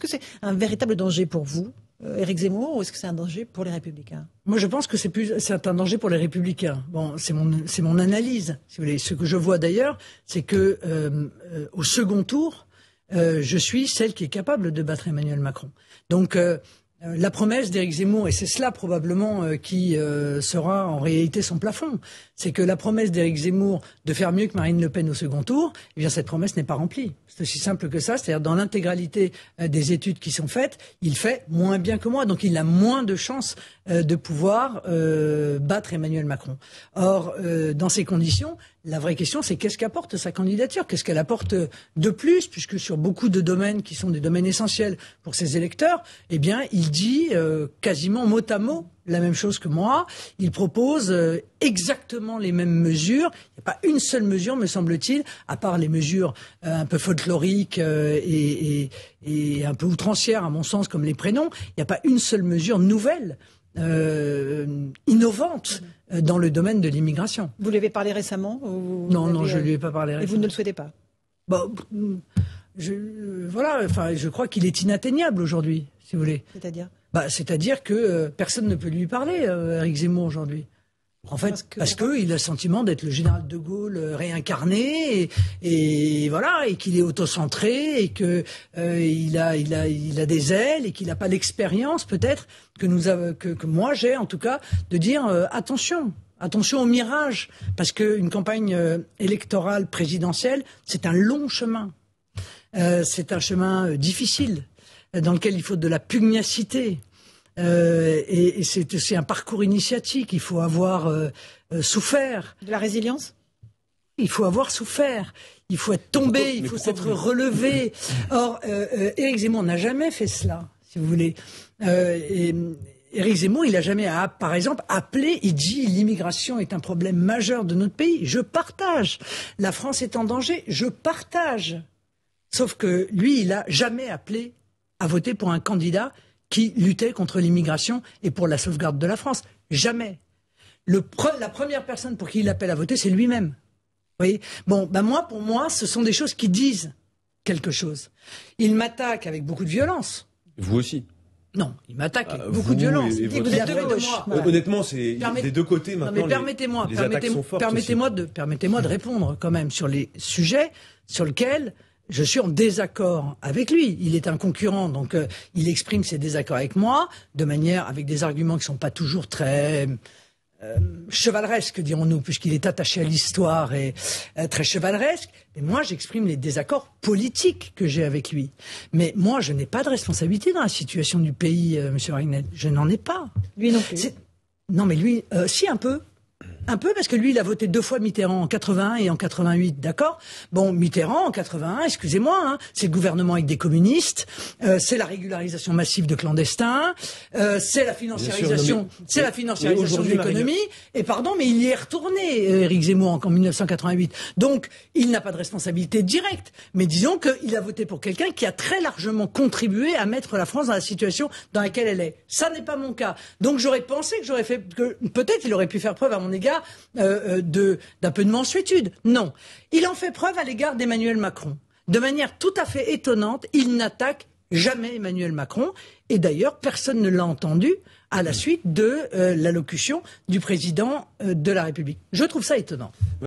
que c'est un véritable danger pour vous, Éric Zemmour, ou est-ce que c'est un danger pour les Républicains? Moi, je pense que c'est un danger pour les Républicains. Bon, c'est mon analyse, si vous voulez. Ce que je vois d'ailleurs, c'est que au second tour, je suis celle qui est capable de battre Emmanuel Macron. Donc, la promesse d'Éric Zemmour, et c'est cela probablement qui sera en réalité son plafond, c'est que la promesse d'Éric Zemmour de faire mieux que Marine Le Pen au second tour, eh bien cette promesse n'est pas remplie. C'est aussi simple que ça, c'est-à-dire dans l'intégralité des études qui sont faites, il fait moins bien que moi, donc il a moins de chances de pouvoir battre Emmanuel Macron. Or, dans ces conditions, la vraie question, c'est qu'est-ce qu'apporte sa candidature? Qu'est-ce qu'elle apporte de plus? Puisque sur beaucoup de domaines qui sont des domaines essentiels pour ses électeurs, eh bien, il dit quasiment mot à mot la même chose que moi. Il propose exactement les mêmes mesures. Il n'y a pas une seule mesure, me semble-t-il, à part les mesures un peu folkloriques et un peu outrancières, à mon sens, comme les prénoms. Il n'y a pas une seule mesure nouvelle, innovante dans le domaine de l'immigration. Vous lui avez parlé récemment ou Non, je ne lui ai pas parlé récemment. Et vous ne le souhaitez pas? Voilà, enfin, je crois qu'il est inatteignable aujourd'hui, si vous voulez. C'est-à-dire? C'est-à-dire que personne ne peut lui parler, Éric Zemmour, aujourd'hui. En fait, parce qu'il a le sentiment d'être le général de Gaulle réincarné, et voilà, et qu'il est autocentré, et que il a des ailes, et qu'il n'a pas l'expérience, peut-être, que moi j'ai, en tout cas, de dire attention au mirage, parce qu'une campagne électorale présidentielle, c'est un long chemin. C'est un chemin difficile, dans lequel il faut de la pugnacité. Et c'est aussi un parcours initiatique. Il faut avoir souffert. De la résilience? Il faut avoir souffert. Il faut être tombé, il faut s'être relevé. Or, Éric Zemmour n'a jamais fait cela, si vous voulez. Éric Zemmour, il n'a jamais, par exemple, appelé, il dit l'immigration est un problème majeur de notre pays. Je partage. La France est en danger. Je partage. Sauf que lui, il n'a jamais appelé à voter pour un candidat qui luttait contre l'immigration et pour la sauvegarde de la France. Jamais. La première personne pour qui il appelle à voter, c'est lui-même. Vous voyez ? Bon, pour moi, ce sont des choses qui disent quelque chose. Il m'attaque avec beaucoup de violence. Vous aussi? Non, il m'attaque avec beaucoup de violence. Et vous êtes de gauche. Voilà. Honnêtement, c'est des deux côtés maintenant. Non, mais permettez-moi de répondre quand même sur les sujets sur lesquels je suis en désaccord avec lui. Il est un concurrent, donc il exprime ses désaccords avec moi, avec des arguments qui ne sont pas toujours très chevaleresques, dirons-nous, puisqu'il est attaché à l'histoire et très chevaleresque. Mais moi, j'exprime les désaccords politiques que j'ai avec lui. Mais moi, je n'ai pas de responsabilité dans la situation du pays, M. Ragnel. Je n'en ai pas. Lui non plus. Non, mais lui, si, un peu. Un peu, parce que lui, il a voté 2 fois Mitterrand en 81 et en 88, d'accord? Bon, Mitterrand en 81, excusez-moi, hein, c'est le gouvernement avec des communistes, c'est la régularisation massive de clandestins, c'est la financiarisation, de l'économie. Et pardon, mais il y est retourné, Éric Zemmour, en 1988. Donc, il n'a pas de responsabilité directe. Mais disons qu'il a voté pour quelqu'un qui a très largement contribué à mettre la France dans la situation dans laquelle elle est. Ça n'est pas mon cas. Donc, j'aurais pensé que peut-être il aurait pu faire preuve à mon égard d'un peu de mansuétude. Non. Il en fait preuve à l'égard d'Emmanuel Macron. De manière tout à fait étonnante, il n'attaque jamais Emmanuel Macron. Et d'ailleurs, personne ne l'a entendu à la suite de l'allocution du président de la République. Je trouve ça étonnant.